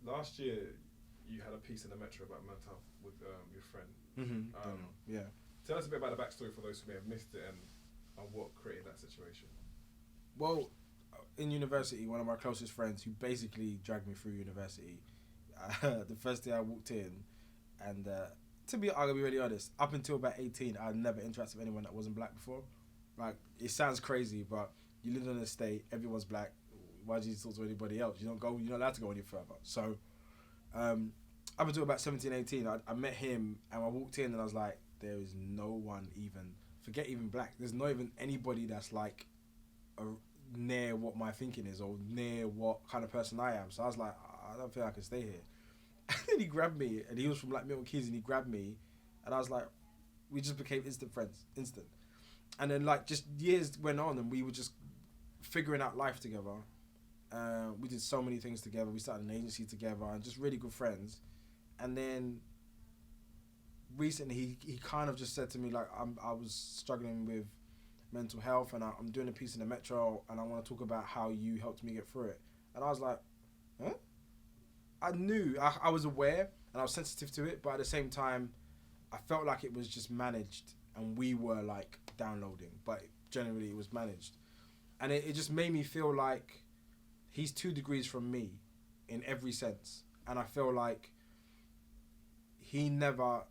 last year you had a piece in the Metro about mental health with your friend. Yeah. Tell us a bit about the backstory for those who may have missed it and what created that situation. Well, in university, one of my closest friends who basically dragged me through university, the first day I walked in, and I'm gonna be really honest, up until about 18, I never interacted with anyone that wasn't black before. Like, it sounds crazy, but you live in an estate, everyone's black. Why do you talk to anybody else? You're not allowed to go any further. So, up until about 17, 18, I met him, and I walked in, and I was like, there is no one even, forget even black, there's not even anybody that's like near what my thinking is or near what kind of person I am. So I was like, I don't think I can stay here. And then he grabbed me, and he was from like Milton Keynes, and he grabbed me, and I was like, we just became instant friends, instant. And then like just years went on, and we were just figuring out life together. We did so many things together. We started an agency together, and just really good friends. And then recently, he kind of just said to me like, I was struggling with mental health, and I'm doing a piece in the Metro, and I want to talk about how you helped me get through it. And I was like, huh? I knew, I was aware, and I was sensitive to it, but at the same time, I felt like it was just managed, and we were like downloading, but generally it was managed. And it just made me feel like he's 2 degrees from me in every sense. And I feel like he never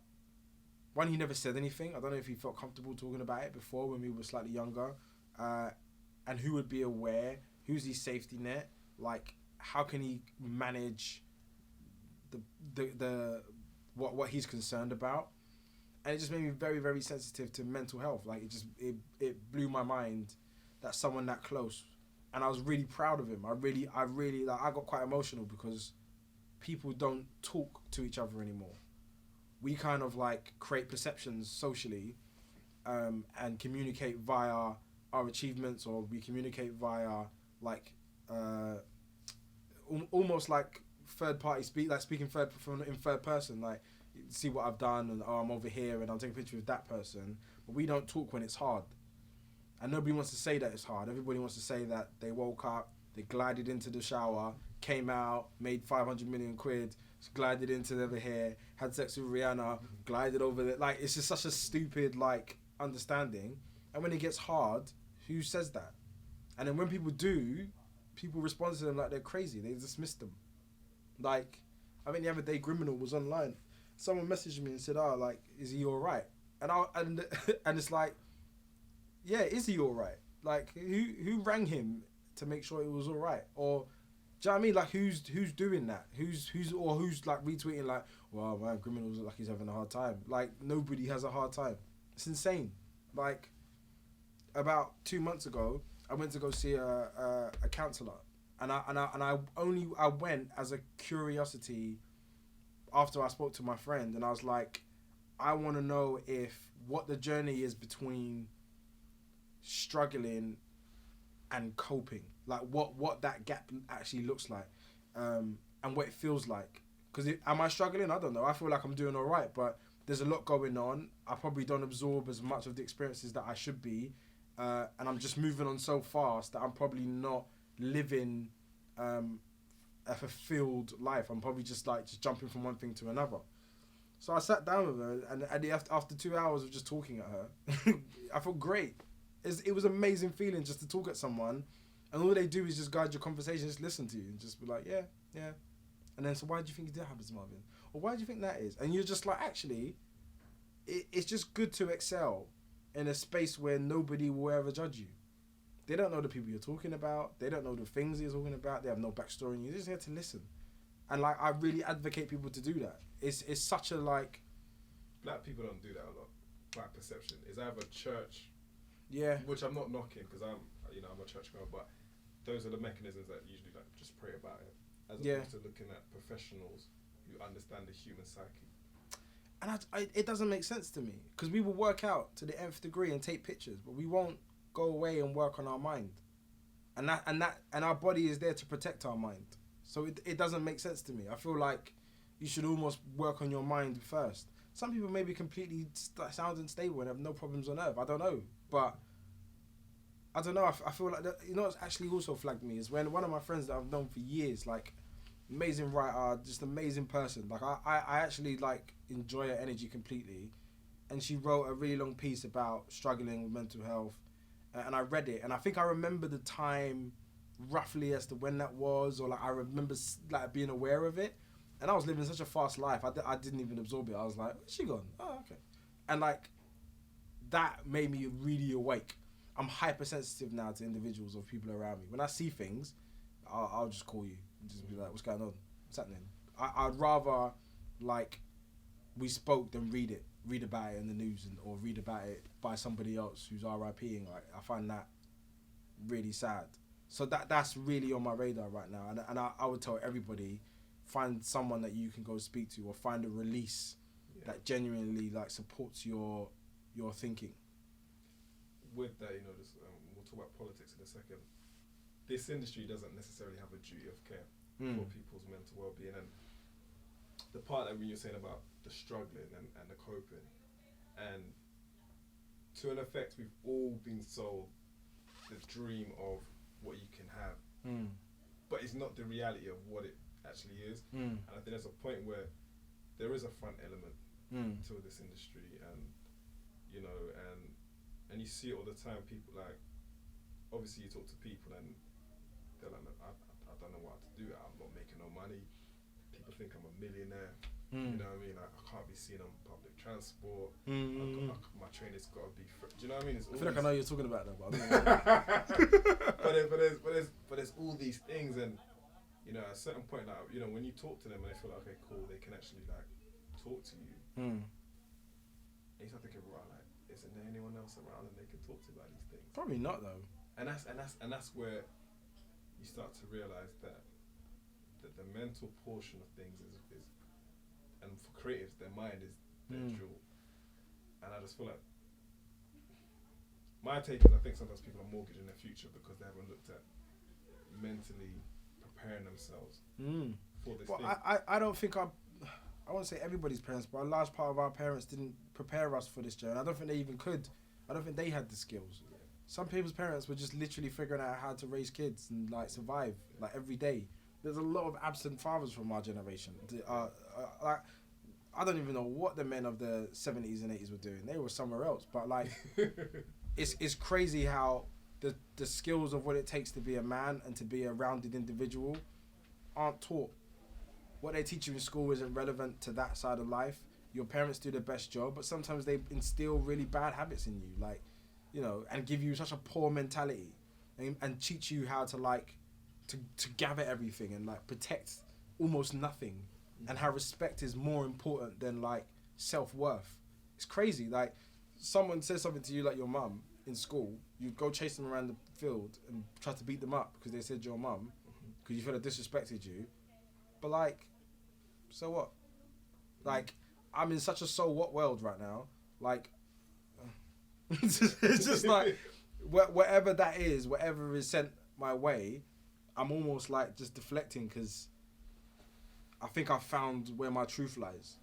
said anything. I don't know if he felt comfortable talking about it before when we were slightly younger. And who would be aware? Who's his safety net? Like, how can he manage the what he's concerned about? And it just made me very, very sensitive to mental health. Like, it blew my mind that someone that close, and I was really proud of him. I really like, I got quite emotional because people don't talk to each other anymore. We kind of like create perceptions socially, and communicate via our achievements, or we communicate via like almost like third party speaking in third person, like, see what I've done, and I'm over here and I'll take a picture with that person. But we don't talk when it's hard. And nobody wants to say that it's hard. Everybody wants to say that they woke up, they glided into the shower, came out, made 500 million quid, glided into over here, had sex with Rihanna, glided over there. Like, it's just such a stupid, like, understanding. And when it gets hard, who says that? And then when people do, people respond to them like they're crazy. They dismiss them. Like, I think the other day, Criminal was online. Someone messaged me and said, like, is he all right? And it's like, yeah, is he all right? Like, who rang him to make sure it was all right? Or, do you know what I mean? Like, who's doing that? Who's like retweeting like, wow, man, Criminal's like he's having a hard time. Like, nobody has a hard time. It's insane. Like, about 2 months ago, I went to go see a counsellor, and I went as a curiosity after I spoke to my friend, and I was like, I want to know what the journey is between struggling and coping, like what that gap actually looks like, and what it feels like. Because am I struggling? I don't know. I feel like I'm doing all right, but there's a lot going on. I probably don't absorb as much of the experiences that I should be, and I'm just moving on so fast that I'm probably not living a fulfilled life. I'm probably just jumping from one thing to another. So I sat down with her, and after 2 hours of just talking at her, I felt great. It was an amazing feeling just to talk at someone, and all they do is just guide your conversation, just listen to you, and just be like, yeah. And then, so why do you think that happens, Marvyn? Or why do you think that is? And you're just like, actually, it's just good to excel in a space where nobody will ever judge you. They don't know the people you're talking about. They don't know the things you're talking about. They have no backstory, and you're just here to listen. And like, I really advocate people to do that. It's such a like. Black people don't do that a lot. Black perception is either church. Yeah. Which I'm not knocking, because I'm a church girl, but those are the mechanisms that usually like just pray about it, as opposed to looking at professionals who understand the human psyche. And it doesn't make sense to me, because we will work out to the nth degree and take pictures, but we won't go away and work on our mind, and our body is there to protect our mind. So it doesn't make sense to me. I feel like you should almost work on your mind first. Some people may be completely sound and stable and have no problems on earth. I don't know. But I don't know. I feel like that, what's actually also flagged me is when one of my friends that I've known for years, like, amazing writer, just amazing person. Like I actually like enjoy her energy completely. And she wrote a really long piece about struggling with mental health, and I read it, and I think I remember the time roughly as to when that was, or like I remember like being aware of it, and I was living such a fast life, I didn't even absorb it. I was like, where's she gone? Oh, okay. And like that made me really awake. I'm hypersensitive now to individuals or people around me. When I see things, I'll just call you, just be like, what's going on? What's happening? I'd rather like we spoke than read about it in the news or read about it by somebody else who's RIPing. Like, I find that really sad. So that's really on my radar right now. And I would tell everybody, find someone that you can go speak to, or find a release that genuinely like supports your thinking. With that, this, we'll talk about politics in a second. This industry doesn't necessarily have a duty of care for people's mental well-being, and the part that when you're saying about the struggling and the coping, and to an effect, we've all been sold the dream of what you can have, but it's not the reality of what it actually is. And I think there's a point where there is a front element to this industry, and and you see it all the time. People like, obviously you talk to people and they're like, I don't know what to do. I'm not making no money. People think I'm a millionaire. You know what I mean? Like, I can't be seen on public transport. My trainer's got to be. Do you know what I mean? It's all I feel like I know you're talking about that, but but there's all these things, and at a certain point, like when you talk to them and they feel like, okay, cool, they can actually like talk to you. And you start thinking, right, like, isn't there anyone else around and they can talk to about these things? Probably not though. And that's where you start to realize that the mental portion of things is and for creatives, their mind is their jewel. And I just feel like my take is, I think sometimes people are mortgaging their future because they haven't looked at mentally preparing themselves for this thing. I don't think I won't say everybody's parents, but a large part of our parents didn't prepare us for this journey. I don't think they even could. I don't think they had the skills. Yeah. Some people's parents were just literally figuring out how to raise kids and like survive like every day. There's a lot of absent fathers from our generation. Like, I don't even know what the men of the 70s and 80s were doing. They were somewhere else. But like, it's crazy how the skills of what it takes to be a man and to be a rounded individual aren't taught. What they teach you in school isn't relevant to that side of life. Your parents do the best job, but sometimes they instill really bad habits in you, like, and give you such a poor mentality, and teach you how to like to gather everything and like protect almost nothing, and how respect is more important than like self-worth. It's crazy. Like, someone says something to you, like your mum in school, you go chase them around the field and try to beat them up because they said your mum, because you feel they disrespected you. But like, so what? Like, I'm in such a so what world right now. Like, it's just like, whatever that is, whatever is sent my way, I'm almost like just deflecting, because I think I've found where my truth lies.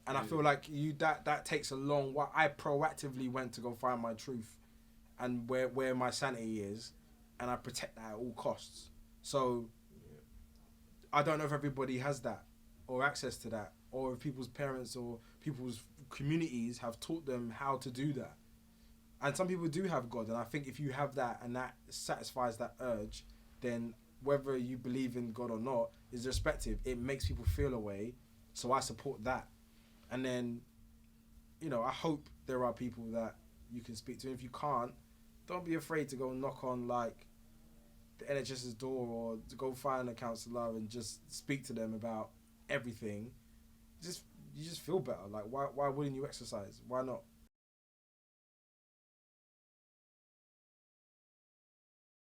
And I feel like that takes a long while. I proactively went to go find my truth and where my sanity is, and I protect that at all costs. So I don't know if everybody has that or access to that, or if people's parents or people's communities have taught them how to do that. And some people do have God, and I think if you have that and that satisfies that urge, then whether you believe in God or not is respective. It makes people feel a way, so I support that. And then, I hope there are people that you can speak to. If you can't, don't be afraid to go knock on like the NHS's door, or to go find a counsellor and just speak to them about everything. You just feel better. Like, why wouldn't you exercise? Why not?